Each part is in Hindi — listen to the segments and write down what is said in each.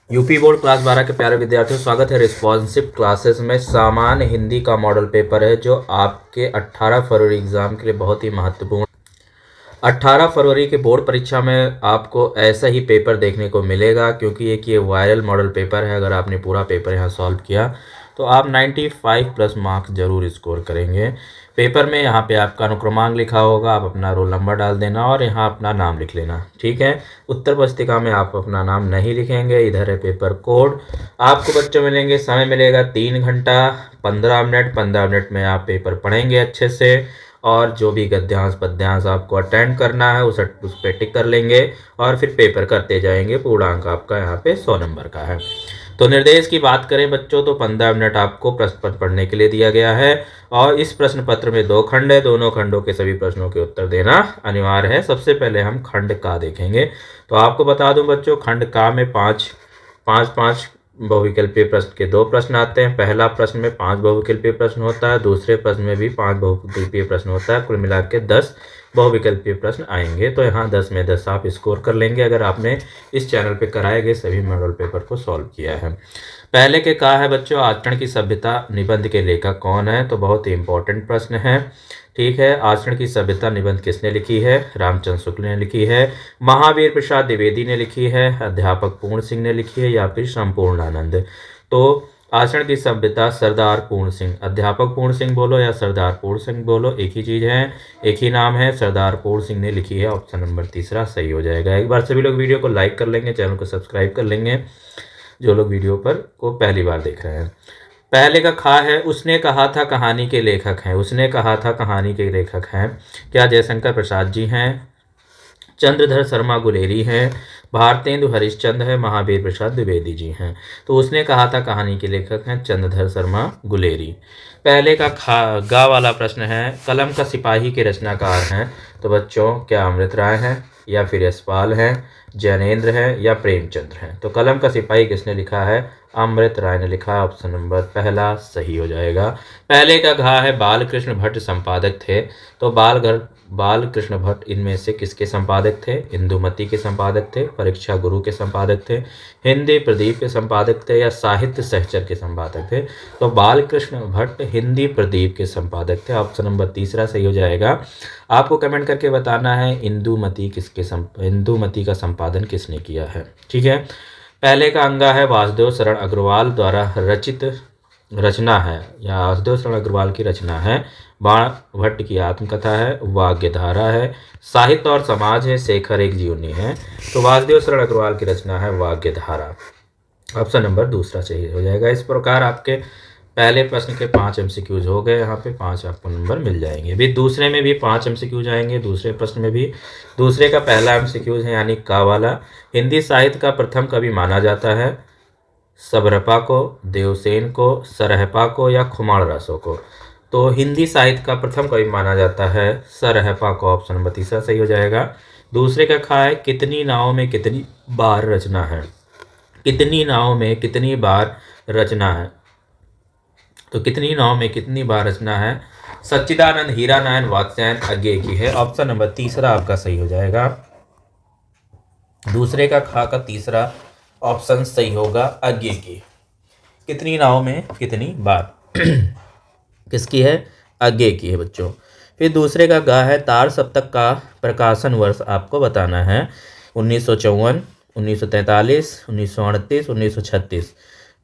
यूपी बोर्ड क्लास 12 के प्यारे विद्यार्थियों, स्वागत है रिस्पॉन्सिव क्लासेस में। सामान्य हिंदी का मॉडल पेपर है जो आपके 18 फरवरी एग्जाम के लिए बहुत ही महत्वपूर्ण। 18 फरवरी के बोर्ड परीक्षा में आपको ऐसा ही पेपर देखने को मिलेगा, क्योंकि एक ये वायरल मॉडल पेपर है। अगर आपने पूरा पेपर यहाँ सॉल्व किया तो आप 95 प्लस मार्क्स जरूर स्कोर करेंगे। पेपर में यहाँ पे आपका अनुक्रमांक लिखा होगा, आप अपना रोल नंबर डाल देना और यहाँ अपना नाम लिख लेना, ठीक है। उत्तर पुस्तिका में आप अपना नाम नहीं लिखेंगे। इधर है पेपर कोड। आपको बच्चों मिलेंगे, समय मिलेगा 3 घंटा 15 मिनट। 15 मिनट में आप पेपर पढ़ेंगे अच्छे से, और जो भी गद्यांश पद्यांश आपको अटेंड करना है उस पर टिक कर लेंगे और फिर पेपर करते जाएंगे। पूर्णांक आपका यहाँ पे 100 नंबर का है। तो निर्देश की बात करें बच्चों, तो 15 मिनट आपको प्रश्न पत्र पढ़ने के लिए दिया गया है, और इस प्रश्न पत्र में 2 खंड है। दोनों खंडों के सभी प्रश्नों के उत्तर देना अनिवार्य है। सबसे पहले हम खंड का देखेंगे। तो आपको बता दूं बच्चों, खंड का में 5 बहुविकल्पीय प्रश्न के 2 प्रश्न आते हैं। पहला प्रश्न में 5 बहुविकल्पीय प्रश्न होता है, दूसरे प्रश्न में भी 5 बहुविकल्पीय प्रश्न होता है। कुल मिला के 10 बहुविकल्पीय प्रश्न आएंगे। तो यहाँ 10 में 10 आप स्कोर कर लेंगे अगर आपने इस चैनल पे कराए गए सभी मॉडल पेपर को सॉल्व किया है। पहले के कहा है बच्चों, आचरण की सभ्यता निबंध के लेखक कौन है? तो बहुत ही इंपॉर्टेंट प्रश्न है, ठीक है। आचरण की सभ्यता निबंध किसने लिखी है? रामचंद्र शुक्ल ने लिखी है, महावीर प्रसाद द्विवेदी ने लिखी है, अध्यापक पूर्ण सिंह ने लिखी है, या फिर संपूर्णानंद? तो आचरण की सभ्यता सरदार पूर्ण सिंह, अध्यापक पूर्ण सिंह बोलो या सरदार पूर्ण सिंह बोलो, एक ही चीज़ है, एक ही नाम है, सरदार पूर्ण सिंह ने लिखी है। ऑप्शन नंबर तीसरा सही हो जाएगा। एक बार सभी लोग वीडियो को लाइक कर लेंगे, चैनल को सब्सक्राइब कर लेंगे जो लोग वीडियो पर को पहली बार देख रहे हैं। पहले का खा है, उसने कहा था कहानी के लेखक हैं। उसने कहा था कहानी के लेखक हैं क्या? जयशंकर प्रसाद जी हैं, चंद्रधर शर्मा गुलेरी हैं, भारतेंदु हरिश्चंद्र है, महावीर प्रसाद द्विवेदी जी हैं। तो उसने कहा था कहानी के लेखक हैं चंद्रधर शर्मा गुलेरी। पहले का गा वाला प्रश्न है, कलम का सिपाही के रचनाकार हैं। तो बच्चों क्या अमृत राय हैं, या फिर यशपाल हैं, जैनेन्द्र हैं, या प्रेमचंद्र हैं? तो कलम का सिपाही किसने लिखा है? अमृत राय ने लिखा। ऑप्शन नंबर पहला सही हो जाएगा। पहले का घा है, बालकृष्ण भट्ट संपादक थे। तो बालकृष्ण भट्ट इनमें से किसके संपादक थे? इंदुमती के संपादक थे, परीक्षा गुरु के संपादक थे, हिंदी प्रदीप के संपादक थे, या साहित्य सहचर के संपादक थे? तो बालकृष्ण भट्ट हिंदी प्रदीप के संपादक थे। ऑप्शन नंबर तीसरा सही हो जाएगा। आपको कमेंट करके बताना है इंदुमती का संपादन किसने किया है, ठीक है। पहले का अंगा है, वासुदेव शरण अग्रवाल द्वारा रचित रचना है, या वासुदेव शरण अग्रवाल की रचना है। बाण भट्ट की आत्मकथा है, वाग्यधारा है, साहित्य और समाज है, शेखर एक जीवनी है। तो वासुदेव शरण अग्रवाल की रचना है वाग्यधारा। ऑप्शन नंबर दूसरा सही हो जाएगा। इस प्रकार आपके पहले प्रश्न के 5 MCQs हो गए। यहाँ पे 5 आपको नंबर मिल जाएंगे। अभी दूसरे में भी 5 MCQs आएंगे। दूसरे प्रश्न में भी दूसरे का पहला MCQs है, यानी का वाला, हिंदी साहित्य का प्रथम कवि माना जाता है सबरपा को, देवसेन को, सरहपा को, या खुमाण रसो को? तो हिंदी साहित्य का प्रथम कवि माना जाता है सरहपा को। ऑप्शन नंबर तीसरा सही हो जाएगा। दूसरे का खा है, कितनी नावों में कितनी बार रचना है? कितनी नावों में कितनी बार रचना है? तो कितनी नाव में कितनी बार रचना है? सच्चिदानंद हीरानारायण वात्स्यायन अज्ञे की है। ऑप्शन नंबर तीसरा आपका सही हो जाएगा। दूसरे का खा का तीसरा ऑप्शन सही होगा, अज्ञे की। कितनी नाव में कितनी बार किसकी है? अज्ञे की है बच्चों। फिर दूसरे का गा है, तार सप्तक का प्रकाशन वर्ष आपको बताना है। 1954, 1943, 1938, 1936?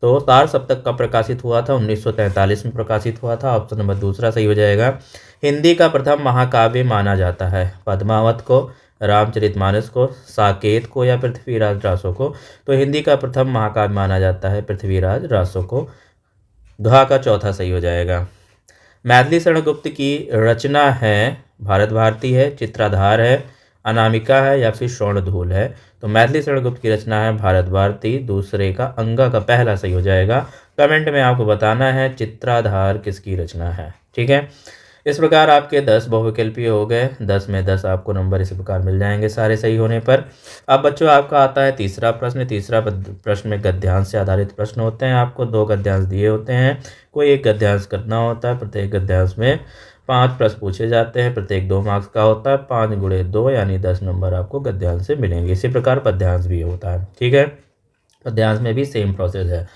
तो तार सप्तक का प्रकाशित हुआ था 1943 में प्रकाशित हुआ था। ऑप्शन नंबर दूसरा सही हो जाएगा। हिंदी का प्रथम महाकाव्य माना जाता है पद्मावत को, रामचरितमानस को, साकेत को, या पृथ्वीराज रासो को? तो हिंदी का प्रथम महाकाव्य माना जाता है पृथ्वीराज रासो को। घा का चौथा सही हो जाएगा। मैथिली शरण गुप्त की रचना है भारत भारती है, चित्राधार है, अनामिका है, या फिर स्वर्णधूल है? तो मैथिली शरण गुप्त की रचना है भारत भारती। दूसरे का अंगा का पहला सही हो जाएगा। कमेंट में आपको बताना है चित्राधार किसकी रचना है, ठीक है। इस प्रकार आपके 10 बहुविकल्पीय हो गए। 10 में 10 आपको नंबर इसी प्रकार मिल जाएंगे सारे सही होने पर। अब बच्चों आपका आता है तीसरा प्रश्न। तीसरा प्रश्न में गद्यांश से आधारित प्रश्न होते हैं। आपको 2 गद्यांश दिए होते हैं, कोई एक गद्यांश करना होता है। प्रत्येक गद्यांश में 5 प्रश्न पूछे जाते हैं, प्रत्येक 2 मार्क्स का होता है। 5 × 2 यानी 10 नंबर आपको गद्यांश से मिलेंगे। इसी प्रकार पद्यांश भी होता है, ठीक है। गद्यांश में भी सेम प्रोसेस है।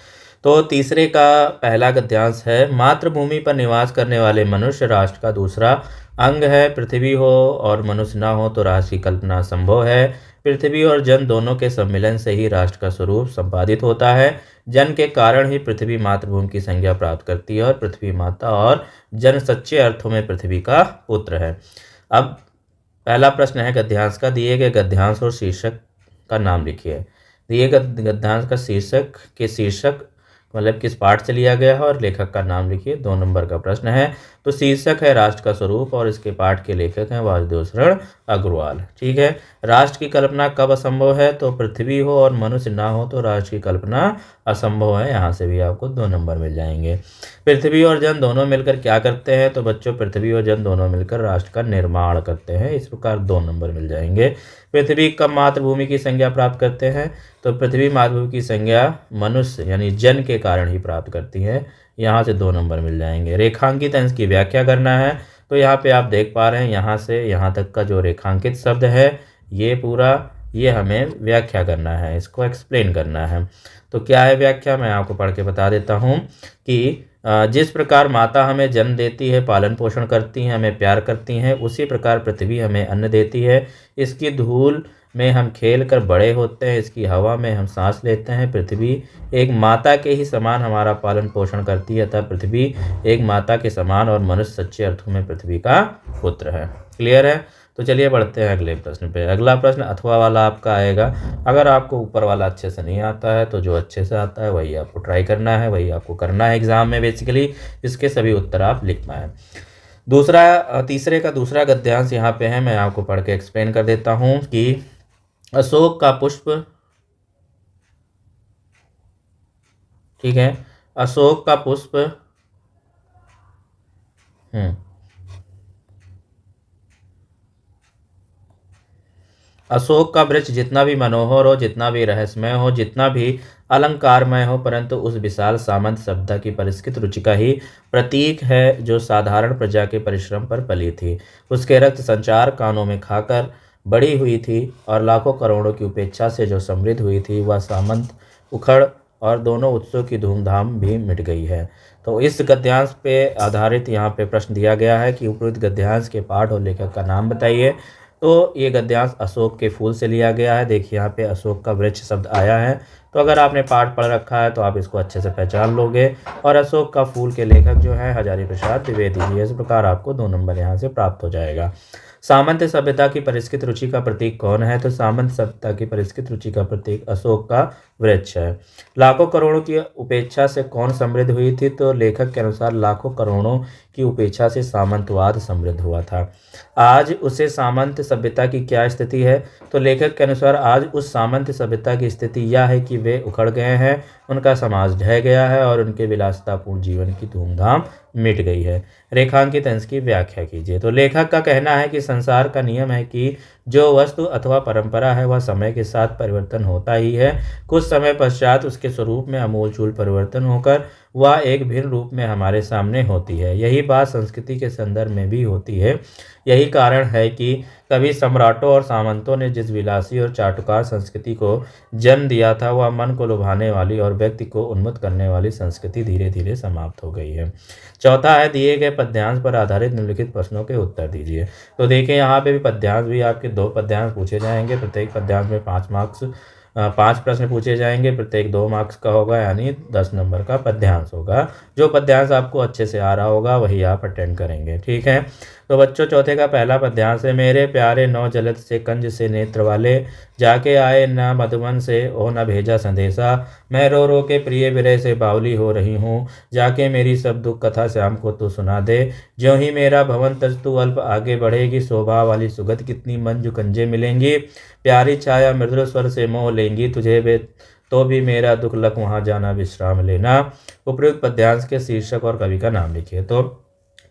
तो तीसरे का पहला गद्यांश है, मातृभूमि पर निवास करने वाले मनुष्य राष्ट्र का दूसरा अंग है। पृथ्वी हो और मनुष्य ना हो तो राष्ट्र की कल्पना संभव है। पृथ्वी और जन दोनों के सम्मिलन से ही राष्ट्र का स्वरूप संपादित होता है। जन के कारण ही पृथ्वी मातृभूमि की संज्ञा प्राप्त करती है और पृथ्वी माता और जन सच्चे अर्थों में पृथ्वी का पुत्र है। अब पहला प्रश्न है गद्यांश का, दिए गए गद्यांश और शीर्षक का नाम लिखिए। दिए गए गद्यांश का शीर्षक मतलब किस पाठ से लिया गया है और लेखक का नाम लिखिए। 2 नंबर का प्रश्न है। तो शीर्षक है राष्ट्र का स्वरूप और इसके पाठ के लेखक हैं वासुदेव शरण अग्रवाल। ठीक है। राष्ट्र की कल्पना कब असंभव है, तो पृथ्वी हो और मनुष्य ना हो तो राष्ट्र की कल्पना असंभव है। यहाँ से भी आपको 2 नंबर मिल जाएंगे। पृथ्वी और जन दोनों मिलकर क्या करते हैं, तो बच्चों पृथ्वी और जन दोनों मिलकर राष्ट्र का निर्माण करते हैं। इस प्रकार 2 नंबर मिल जाएंगे। पृथ्वी कब मातृभूमि की संज्ञा प्राप्त करते हैं, तो पृथ्वी मातृभूमि की संज्ञा मनुष्य यानी जन के कारण ही प्राप्त करती है। यहाँ से 2 नंबर मिल जाएंगे। रेखांकित अंश की व्याख्या करना है, तो यहाँ पे आप देख पा रहे हैं यहाँ से यहाँ तक का जो रेखांकित शब्द है ये पूरा ये हमें व्याख्या करना है, इसको एक्सप्लेन करना है। तो क्या है व्याख्या, मैं आपको पढ़ के बता देता हूँ कि जिस प्रकार माता हमें जन्म देती है, पालन पोषण करती हैं, हमें प्यार करती हैं, उसी प्रकार पृथ्वी हमें अन्न देती है। इसकी धूल में हम खेल कर बड़े होते हैं, इसकी हवा में हम सांस लेते हैं। पृथ्वी एक माता के ही समान हमारा पालन पोषण करती है, अतः पृथ्वी एक माता के समान और मनुष्य सच्चे अर्थों में पृथ्वी का पुत्र है। क्लियर है। तो चलिए बढ़ते हैं अगले प्रश्न पे। अगला प्रश्न अथवा वाला आपका आएगा। अगर आपको ऊपर वाला अच्छे से नहीं आता है तो जो अच्छे से आता है वही आपको ट्राई करना है, वही आपको करना है एग्जाम में। बेसिकली इसके सभी उत्तर आप लिख पाएँ। तीसरे का दूसरा गद्यांश यहाँ पे है, मैं आपको पढ़ के एक्सप्लेन कर देता हूँ कि अशोक का पुष्प, ठीक है, अशोक का पुष्प अशोक का वृक्ष जितना भी मनोहर हो, जितना भी रहस्यमय हो, जितना भी अलंकारमय हो, परंतु उस विशाल सामंत सभ्यता की परिष्कृत रुचि का ही प्रतीक है जो साधारण प्रजा के परिश्रम पर पली थी। उसके रक्त संचार कानों में खाकर बड़ी हुई थी और लाखों करोड़ों की उपेक्षा से जो समृद्ध हुई थी, वह सामंत उखड़ और दोनों उत्सव की धूमधाम भी मिट गई है। तो इस गद्यांश पे आधारित यहाँ पे प्रश्न दिया गया है कि उपरोक्त गद्यांश के पाठ और लेखक का नाम बताइए। तो ये गद्यांश अशोक के फूल से लिया गया है। देखिए यहाँ पे अशोक का वृक्ष शब्द आया है, तो अगर आपने पाठ पढ़ रखा है तो आप इसको अच्छे से पहचान लोगे। और अशोक का फूल के लेखक जो है हजारी प्रसाद द्विवेदी जी। इस प्रकार आपको 2 नंबर यहाँ से प्राप्त हो जाएगा। सामंत सभ्यता की परिष्कृत रुचि का प्रतीक कौन है, तो सामंत सभ्यता की परिष्कृत रुचि का प्रतीक अशोक का वृक्ष है। लाखों करोड़ों की उपेक्षा से कौन समृद्ध हुई थी, तो लेखक के अनुसार लाखों करोड़ों की उपेक्षा से सामंतवाद समृद्ध हुआ था। आज उसे सामंत सभ्यता की क्या स्थिति है, तो लेखक के अनुसार आज उस सामंत सभ्यता की स्थिति यह है कि वे उखड़ गए हैं, उनका समाज ढह गया है और उनके विलासितापूर्ण जीवन की धूमधाम मिट गई है। रेखांकित अंश की व्याख्या कीजिए। तो लेखक का कहना है कि संसार का नियम है कि जो वस्तु अथवा परंपरा है वह समय के साथ परिवर्तन होता ही है। कुछ समय पश्चात उसके स्वरूप में आमूलचूल परिवर्तन होकर वह एक भिन्न रूप में हमारे सामने होती है। यही बात संस्कृति के संदर्भ में भी होती है। यही कारण है कि कभी सम्राटों और सामंतों ने जिस विलासी और चाटुकार संस्कृति को जन्म दिया था, वह मन को लुभाने वाली और व्यक्ति को उन्मत्त करने वाली संस्कृति धीरे धीरे समाप्त हो गई है। चौथा है, दिए गए पद्यांश पर आधारित निम्नलिखित प्रश्नों के उत्तर दीजिए। तो देखिए यहाँ पे भी पद्यांश भी आपके 2 पद्यांश पूछे जाएंगे। प्रत्येक पद्यांश में 5 मार्क्स 5 प्रश्न पूछे जाएंगे। प्रत्येक 2 मार्क्स का होगा, यानी 10 नंबर का पद्यांश होगा। जो पद्यांश आपको अच्छे से आ रहा होगा वही आप अटेंड करेंगे। ठीक है। तो बच्चों चौथे का पहला पद्यांश है, मेरे प्यारे नौ जलद से कंज से नेत्र वाले, जाके आए न मधुबन से ओ न भेजा संदेशा, मैं रो रो के प्रिय विरह से बावली हो रही हूँ, जाके मेरी सब दुख कथा श्याम को तू सुना दे, ज्यों ही मेरा भवन तज तू अल्प आगे बढ़ेगी, शोभा वाली सुगत कितनी मंजू कंजे मिलेंगी, प्यारी छाया मृदुल स्वर से मोह लेंगी तुझे वे, तो भी मेरा दुख लख वहाँ जाना विश्राम लेना। उपयुक्त पद्यांश के शीर्षक और कवि का नाम लिखिए। तो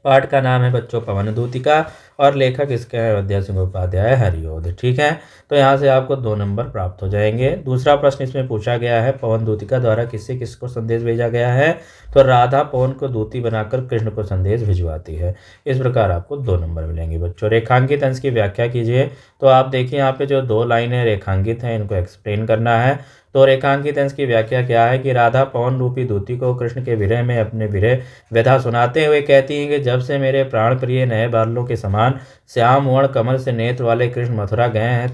पाठ का नाम है बच्चों पवन दूतिका और लेखक इसके हैं अयोध्या सिंह उपाध्याय हरिओध। ठीक है, तो यहाँ से आपको 2 नंबर प्राप्त हो जाएंगे। दूसरा प्रश्न इसमें पूछा गया है, पवन दूतिका द्वारा किससे किसको संदेश भेजा गया है? तो राधा पवन को दूती बनाकर कृष्ण को संदेश भिजवाती है। इस प्रकार आपको 2 नंबर मिलेंगे बच्चों। रेखांकित अंश की व्याख्या कीजिए। तो आप देखिए यहाँ पे जो 2 लाइनें रेखांकित हैं इनको एक्सप्लेन करना है। तो रेखांकित अंश की व्याख्या क्या है कि राधा पवन रूपी दूती को कृष्ण के विरह में अपने विरह व्यथा सुनाते हुए कहती हैं कि जब से मेरे प्राण प्रिय नए बादलों के समान श्याम वर्ण कमल से नेत्र वाले कृष्ण मथुरा गए हैं,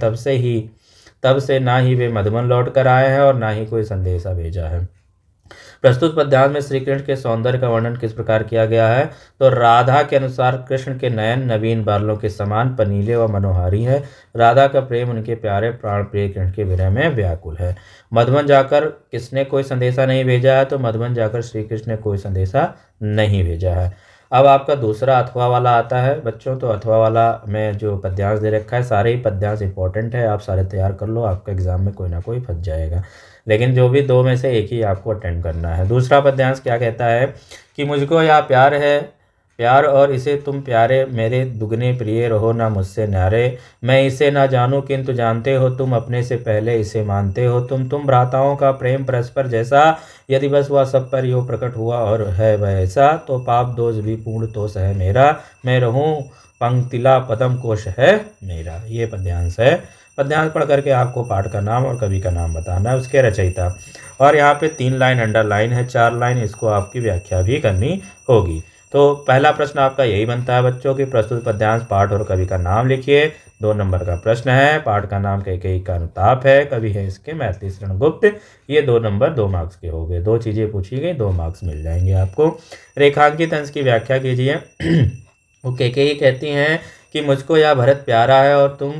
तब से ना ही वे मधुबन लौट कर आए हैं और ना ही कोई संदेशा भेजा है। प्रस्तुत पद्यांश में श्री कृष्ण के सौंदर्य का वर्णन किस प्रकार किया गया है? तो राधा के अनुसार कृष्ण के नयन नवीन बादलों के समान पनीले व मनोहारी है। राधा का प्रेम उनके प्यारे प्राण प्रिय कृष्ण के विरह में व्याकुल है। मधुबन जाकर किसने कोई संदेशा नहीं भेजा है? तो मधुबन जाकर श्री कृष्ण ने कोई संदेशा नहीं भेजा है। अब आपका दूसरा अथवा वाला आता है बच्चों। तो अथवा वाला में जो पद्यांश दे रखा है, सारे ही पद्यांश इंपॉर्टेंट है, आप सारे तैयार कर लो, आपका एग्जाम में कोई ना कोई फंस जाएगा, लेकिन जो भी 2 में से एक ही आपको अटेंड करना है। दूसरा पद्यांश क्या कहता है कि मुझको यह प्यार है प्यार और इसे तुम प्यारे, मेरे दुगने प्रिय रहो ना मुझसे न्यारे। मैं इसे ना जानूं किंतु जानते हो तुम, अपने से पहले इसे मानते हो तुम भ्राताओं का प्रेम परस्पर जैसा, यदि बस वह सब पर यो प्रकट हुआ और है वह ऐसा, तो पाप दोष भी पूर्ण तोष है मेरा, मैं रहूं पंक्तिला पदम कोश है मेरा। ये पद्यांश है। पद्यांश पढ़ करके आपको पाठ का नाम और कवि का नाम बताना है, उसके रचयिता, और यहाँ पे 3 लाइन अंडरलाइन है, 4 लाइन इसको आपकी व्याख्या भी करनी होगी। तो पहला प्रश्न आपका यही बनता है बच्चों की प्रस्तुत पद्यांश पाठ और कवि का नाम लिखिए। 2 नंबर का प्रश्न है, पाठ का नाम कैकेयी का अनुताप है, कवि है इसके मैथिली शरण गुप्त। ये 2 नंबर 2 मार्क्स के हो गए, 2 चीज़ें पूछी गई, 2 मार्क्स मिल जाएंगे आपको। रेखांकित अंश की व्याख्या कीजिए। वो कैकेयी कहती हैं कि मुझको यह भरत प्यारा है और तुम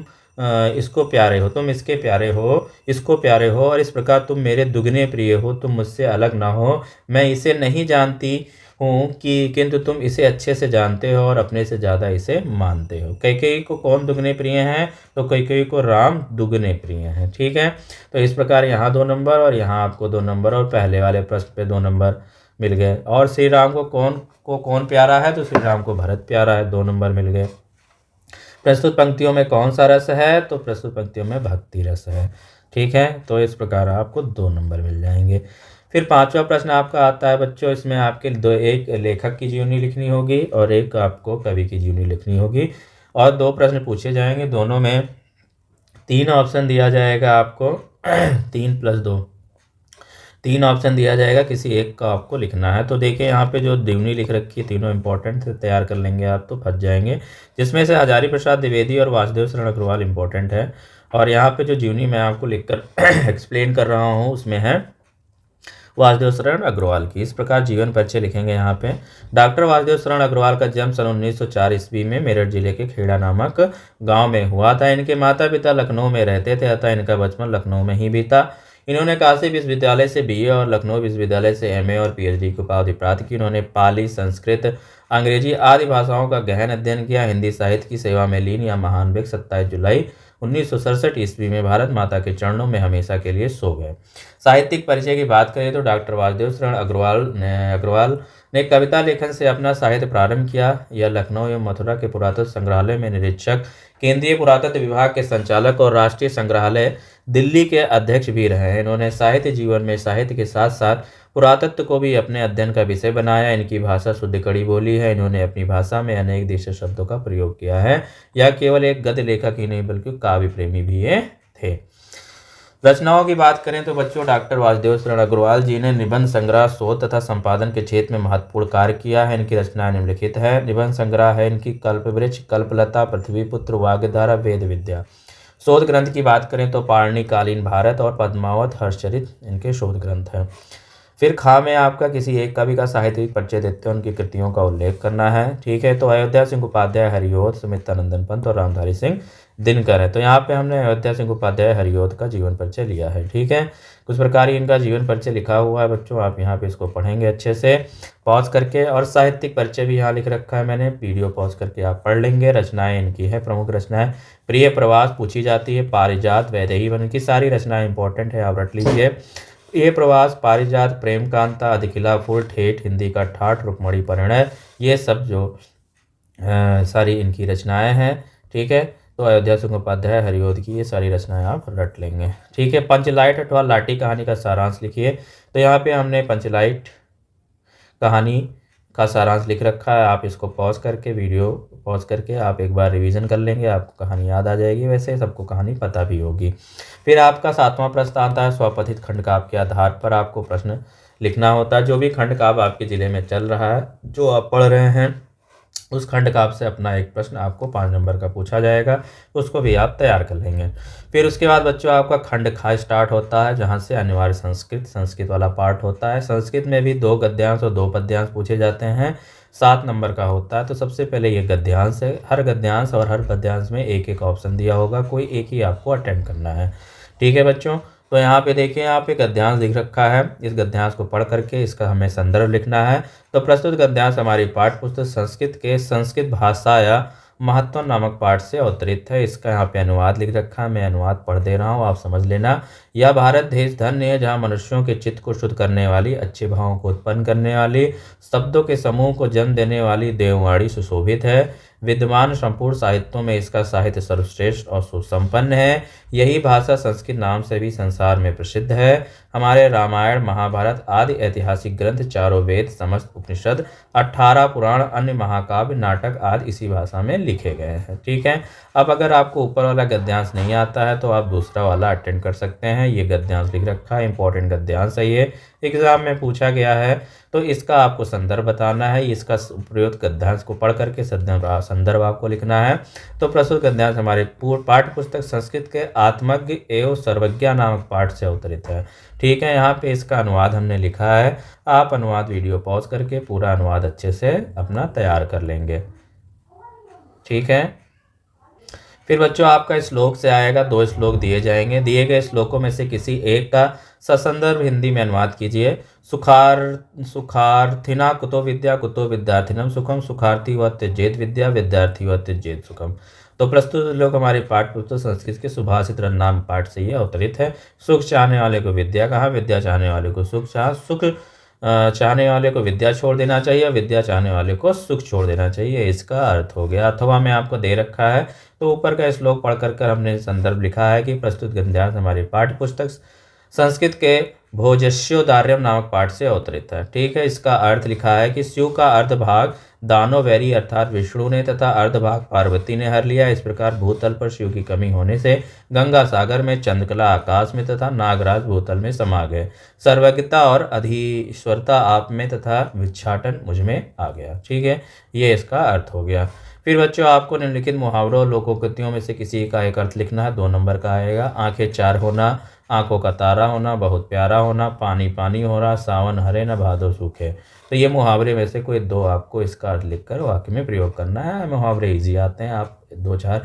इसको प्यारे हो, तुम इसके प्यारे हो, इसको प्यारे हो, और इस प्रकार तुम मेरे दुगने प्रिय हो, तुम मुझसे अलग ना हो। मैं इसे नहीं जानती हूँ कि किंतु तुम इसे अच्छे से जानते हो और अपने से ज़्यादा इसे मानते हो। कैकेयी को कौन दुगने प्रिय हैं? तो कैकेयी को राम दुगने प्रिय हैं। ठीक है, तो इस प्रकार यहाँ 2 नंबर और यहाँ आपको 2 नंबर, और पहले वाले प्रश्न पे 2 नंबर मिल गए। और श्री राम को कौन प्यारा है? तो श्री राम को भरत प्यारा है, 2 नंबर मिल गए। प्रस्तुत पंक्तियों में कौन सा रस है? तो प्रस्तुत पंक्तियों में भक्ति रस है। ठीक है, तो इस प्रकार आपको 2 नंबर मिल जाएंगे। फिर 5वां प्रश्न आपका आता है बच्चों, इसमें आपके एक लेखक की जीवनी लिखनी होगी और एक आपको कवि की जीवनी लिखनी होगी, और 2 प्रश्न पूछे जाएंगे, दोनों में 3 ऑप्शन दिया जाएगा आपको। 3 ऑप्शन दिया जाएगा, किसी एक का आपको लिखना है। तो देखिए यहाँ पे जो जीवनी लिख रखी है तीनों इंपॉर्टेंट थे, तैयार कर लेंगे आप तो फंस जाएंगे, जिसमें से हजारी प्रसाद द्विवेदी और वासुदेव शरण अग्रवाल इंपॉर्टेंट है। और यहाँ पे जो जीवनी मैं आपको लिखकर एक्सप्लेन कर रहा हूँ उसमें है वासुदेव शरण अग्रवाल की। इस प्रकार जीवन परिचय लिखेंगे यहाँ पे। डॉक्टर वासुदेव शरण अग्रवाल का जन्म सन 1904 ईस्वी में मेरठ जिले के खेड़ा नामक गांव में हुआ था। इनके माता पिता लखनऊ में रहते थे, अतः इनका बचपन लखनऊ में ही बीता। इन्होंने काशी विश्वविद्यालय से बीए और लखनऊ विश्वविद्यालय से एमए और पीएचडी की उपाधि प्राप्त की। इन्होंने पाली, संस्कृत, अंग्रेजी आदि भाषाओं का गहन अध्ययन किया। हिंदी साहित्य की सेवा में लीन यह महान व्यक्ति 27 जुलाई 1967 ईस्वी में भारत माता के चरणों में हमेशा के लिए सो गए। साहित्यिक परिचय की बात करें तो डॉक्टर वासुदेव शरण अग्रवाल ने कविता लेखन से अपना साहित्य प्रारंभ किया। यह लखनऊ एवं मथुरा के पुरातत्व संग्रहालय में निरीक्षक, केंद्रीय पुरातत्व विभाग के संचालक और राष्ट्रीय संग्रहालय दिल्ली के अध्यक्ष भी रहे हैं। इन्होंने साहित्य जीवन में साहित्य के साथ साथ पुरातत्व को भी अपने अध्ययन का विषय बनाया। इनकी भाषा शुद्ध कड़ी बोली है। इन्होंने अपनी भाषा में अनेक देशी शब्दों का प्रयोग किया है। यह केवल एक गद्य लेखक ही नहीं बल्कि काव्य प्रेमी भी थे। रचनाओं की बात करें तो बच्चों डॉक्टर वासुदेव शरण अग्रवाल जी ने निबंध संग्रह, शोध तथा संपादन के क्षेत्र में महत्वपूर्ण कार्य किया है। इनकी रचनाएं निम्नलिखित है। निबंध संग्रह है इनकी कल्पवृक्ष, कल्पलता, पृथ्वीपुत्र, वाग्धारा, वेद विद्या। शोध ग्रंथ की बात करें तो पाणिनिकालीन भारत और पद्मावत हर्षचरित इनके शोध ग्रंथ हैं। फिर खा में आपका किसी एक कवि का साहित्यिक परिचय देते हुए उनकी कृतियों का उल्लेख करना है। ठीक है, तो अयोध्या सिंह उपाध्याय हरिओध, सुमित्रानंदन पंत और रामधारी सिंह दिनकर है। तो यहाँ पे हमने अयोध्या सिंह उपाध्याय हरिओध का जीवन परिचय लिया है। ठीक है, कुछ प्रकार ही इनका जीवन परिचय लिखा हुआ है बच्चों, आप यहाँ पे इसको पढ़ेंगे अच्छे से पॉज करके। और साहित्यिक परिचय भी यहाँ लिख रखा है मैंने, वीडियो पॉज करके आप पढ़ लेंगे। रचनाएं इनकी है, प्रमुख रचनाएं प्रिय प्रवास पूछी जाती है, पारिजात, वैदेही वन की सारी रचनाएं इंपॉर्टेंट है, आप रट लीजिए। ये प्रवास, पारिजात, प्रेम कांता, अधिकिला फूल, ठेठ, हिंदी का ठाठ, रुक्मणी परिणय, ये सब जो सारी इनकी रचनाएं हैं। ठीक है, तो अयोध्या सिंह उपाध्याय, हरिऔध की ये सारी रचनाएं आप रट लेंगे। ठीक है, पंचलाइट अथवा लाठी कहानी का सारांश लिखिए। तो यहाँ पे हमने पंचलाइट कहानी का सारांश लिख रखा है। आप इसको पॉज करके, वीडियो पॉज करके आप एक बार रिवीजन कर लेंगे, आपको कहानी याद आ जाएगी। वैसे सबको कहानी पता भी होगी। फिर आपका 7वां प्रश्न आता है स्वपथित खंड काव्य के आधार पर आपको प्रश्न लिखना होता है। जो भी खंड काव्य आपके ज़िले में चल रहा है, जो आप पढ़ रहे हैं, उस खंड काव्य से अपना एक प्रश्न आपको 5 नंबर का पूछा जाएगा, उसको भी आप तैयार कर लेंगे। फिर उसके बाद बच्चों आपका खंड खा स्टार्ट होता है, जहाँ से अनिवार्य संस्कृत वाला पार्ट होता है। संस्कृत में भी 2 गद्यांश और 2 पद्यांश पूछे जाते हैं, 7 नंबर का होता है। तो सबसे पहले ये गद्यांश है। हर गद्यांश और हर पद्यांश में एक एक ऑप्शन दिया होगा, कोई एक ही आपको अटेंड करना है। ठीक है बच्चों, तो यहाँ पे देखिए, यहाँ पे गद्यांश लिख रखा है। इस गद्यांश को पढ़ करके इसका हमें संदर्भ लिखना है। तो प्रस्तुत गद्यांश हमारी पाठ्य पुस्तक संस्कृत के संस्कृत भाषा या महत्व नामक पाठ से अवतरित है। इसका यहाँ पे अनुवाद लिख रखा है, मैं अनुवाद पढ़ दे रहा हूँ, आप समझ लेना। यह भारत देश धन्य है, जहाँ मनुष्यों के चित्त को शुद्ध करने वाली, अच्छे भावों को उत्पन्न करने वाली, शब्दों के समूह को जन्म देने वाली देववाणी सुशोभित है। विद्यमान संपूर्ण साहित्यों में इसका साहित्य सर्वश्रेष्ठ और सुसंपन्न है। यही भाषा संस्कृत नाम से भी संसार में प्रसिद्ध है। हमारे रामायण, महाभारत आदि ऐतिहासिक ग्रंथ, चारों वेद, समस्त उपनिषद, 18 पुराण, अन्य महाकाव्य, नाटक आदि इसी भाषा में लिखे गए हैं। ठीक है, अब अगर आपको ऊपर वाला गद्यांश नहीं आता है तो आप दूसरा वाला अटेंड कर सकते हैं। ये गद्यांश लिख रखा है, इंपॉर्टेंट गद्यांश है, ये एग्जाम में पूछा गया है। तो इसका आपको संदर्भ बताना है। इसका प्रयोग गद्यांश को पढ़ करके संदर्भ आपको लिखना है। तो प्रस्तुत गद्यांश हमारे पाठ्य पुस्तक संस्कृत के आत्मज्ञ एवं सर्वज्ञा नामक पाठ से अवतरित है। ठीक है, यहाँ पे इसका अनुवाद हमने लिखा है। आप अनुवाद वीडियो पॉज करके पूरा अनुवाद अच्छे से अपना तैयार कर लेंगे। ठीक है, फिर बच्चों आपका श्लोक से आएगा, 2 श्लोक दिए जाएंगे। दिए गए श्लोकों में से किसी एक का ससंदर्भ हिंदी में अनुवाद कीजिए। सुखार्थिना कुतो विद्या, कुतो विद्यार्थिनम सुखम, सुखार्थी व त्यजेत विद्या, विद्यार्थी व त्यजेत सुखम। तो प्रस्तुत श्लोक हमारे पाठ पुस्तक संस्कृत के सुभाषित नाम पाठ से ये अवतरित है। सुख चाहने वाले को विद्या कहा, विद्या चाहने वाले को सुख चाहा, सुख चाहने वाले को विद्या छोड़ देना चाहिए, विद्या चाहने वाले को सुख छोड़ देना चाहिए। इसका अर्थ हो गया। अथवा में आपको दे रखा है, तो ऊपर का श्लोक पढ़ कर हमने संदर्भ लिखा है कि प्रस्तुत गद्यांश हमारी पाठ्य पुस्तक संस्कृत के भोजस्योदार्यम नामक पाठ से अवतरित है। ठीक है, इसका अर्थ लिखा है कि शिव का अर्धभाग दानवैरी अर्थात विष्णु ने तथा अर्धभाग पार्वती ने हर लिया। इस प्रकार भूतल पर शिव की कमी होने से गंगा सागर में, चंद्रकला आकाश में तथा नागराज भूतल में समा गए। सर्वज्ञता और अधीश्वरता आप में तथा विच्छाटन मुझ में आ गया। ठीक है, ये इसका अर्थ हो गया। फिर बच्चों आपको निम्नलिखित मुहावरों और लोकोक्तियों में से किसी का एक अर्थ लिखना है। 2 नंबर का आएगा। आंखें 4 होना, आंखों का तारा होना, बहुत प्यारा होना, पानी पानी हो रहा, सावन हरे न भादो सूखे। तो ये मुहावरे में से कोई 2 आपको इसका अर्थ लिखकर वाक्य में प्रयोग करना है। मुहावरे इजी आते हैं, आप 2-4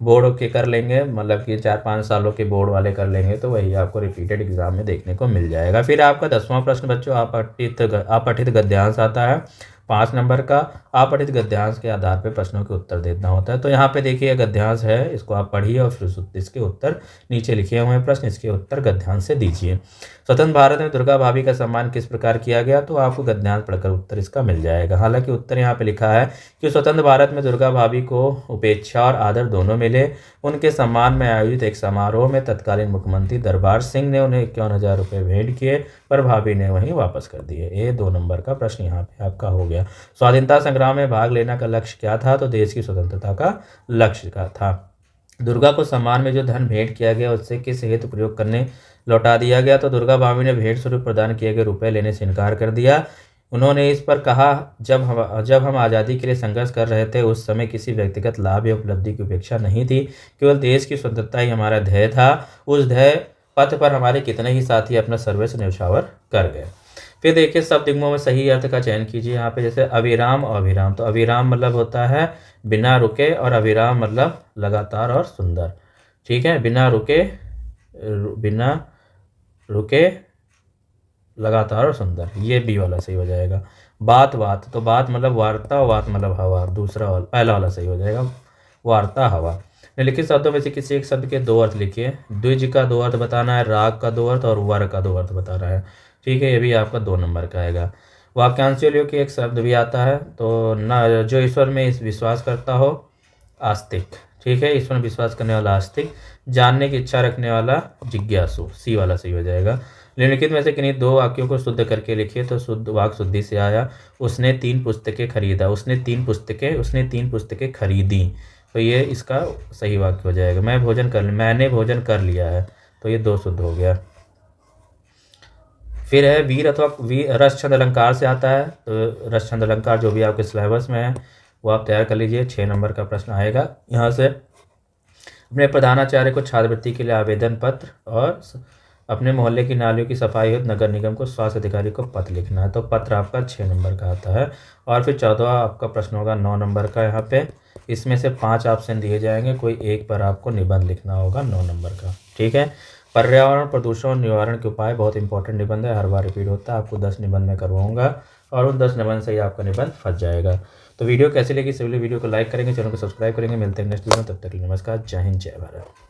बोर्ड के कर लेंगे, मतलब कि 4-5 सालों के बोर्ड वाले कर लेंगे तो वही आपको रिपीटेड एग्जाम में देखने को मिल जाएगा। फिर आपका 10वां प्रश्न बच्चों अपठित गद्यांश आता है, 5 नंबर का। अपठित गद्यांश के आधार पर प्रश्नों के उत्तर देना होता है। तो यहाँ पे देखिए गद्यांश है, इसको आप पढ़िए और फिर इसके उत्तर नीचे लिखे हुए हैं प्रश्न, इसके उत्तर गद्यांश से दीजिए। स्वतंत्र भारत में दुर्गा भाभी का सम्मान किस प्रकार किया गया, तो आपको गद्यांश पढ़कर उत्तर इसका मिल जाएगा। हालांकि उत्तर यहाँ पे लिखा है कि स्वतंत्र भारत में दुर्गा भाभी को उपेक्षा और आदर दोनों मिले। उनके सम्मान में आयोजित एक समारोह में तत्कालीन मुख्यमंत्री दरबार सिंह ने उन्हें 51,000 रुपये भेंट किए, पर भाभी ने वहीं वापस कर दिए। ये 2 नंबर का प्रश्न यहाँ पे आपका हो गया। स्वाधीनता संग्राम में भाग लेने का लक्ष्य क्या था, तो देश की स्वतंत्रता का लक्ष्य का था। दुर्गा को सम्मान में जो धन भेंट किया गया उससे किस हेतु प्रयोग करने लौटा दिया गया, तो दुर्गा भाभी ने भेंट स्वरूप प्रदान किए गए रुपए लेने से इनकार कर दिया। उन्होंने इस पर कहा, जब हम आज़ादी के लिए संघर्ष कर रहे थे उस समय किसी व्यक्तिगत लाभ या उपलब्धि की उपेक्षा नहीं थी, केवल देश की स्वतंत्रता ही हमारा ध्येय था। उस ध्येय पथ पर हमारे कितने ही साथी अपना सर्वस्व न्यौछावर कर गए। फिर देखिए शब्द युग्मों में सही अर्थ का चयन कीजिए। यहाँ पे जैसे अविराम और अभिराम, तो अविराम मतलब होता है बिना रुके और अविराम मतलब लगातार और सुंदर। ठीक है, बिना रुके लगातार और सुंदर, ये बी वाला सही हो जाएगा। बात, तो बात मतलब वार्ता, वात मतलब हवा, दूसरा वाला, पहला वाला सही हो जाएगा, वार्ता हवा। निम्नलिखित शब्दों में से किसी एक शब्द के 2 अर्थ लिखिए। द्विज का 2 अर्थ बताना है, राग का 2 अर्थ और वर का 2 अर्थ बताना है। ठीक है, ये भी आपका 2 नंबर का आएगा। वाक्यांशों की एक शब्द भी आता है, तो न जो ईश्वर में इस विश्वास करता हो आस्तिक, ठीक है, ईश्वर में विश्वास करने वाला आस्तिक, जानने की इच्छा रखने वाला जिज्ञासु, सी वाला सही हो जाएगा। निम्नलिखित में से किन्हीं दो वाक्यों को शुद्ध करके लिखिए। तो शुद्ध वाक्य शुद्धि से आया, उसने 3 पुस्तकें खरीदा, उसने तीन पुस्तकें खरीदी, तो ये इसका सही वाक्य हो जाएगा। मैंने भोजन कर लिया है, तो ये 2 शुद्ध हो गया। फिर है वीर अथवा रस छंद अलंकार से आता है, तो रस छंद अलंकार जो भी आपके सिलेबस में है वो आप तैयार कर लीजिए। 6 नंबर का प्रश्न आएगा यहाँ से। अपने प्रधानाचार्य को छात्रवृत्ति के लिए आवेदन पत्र और अपने मोहल्ले की नालियों की सफाई हेतु नगर निगम को स्वास्थ्य अधिकारी को पत्र लिखना है, तो पत्र आपका 6 नंबर का आता है। और फिर 14वां आपका प्रश्न होगा 9 नंबर का। यहाँ पे इसमें से 5 ऑप्शन दिए जाएंगे, कोई एक पर आपको निबंध लिखना होगा 9 नंबर का, ठीक है। पर्यावरण प्रदूषण और निवारण के उपाय बहुत इंपॉर्टेंट निबंध है, हर बार रिपीट होता है, आपको 10 निबंध में करवाऊंगा और उन 10 निबंध से ही आपका निबंध फंस जाएगा। तो वीडियो कैसी लगी, सभी वीडियो को लाइक करेंगे, चैनल को सब्सक्राइब करेंगे। मिलते हैं नेक्स्ट वीडियो में, तब तक के लिए नमस्कार, जय हिंद, जय भारत।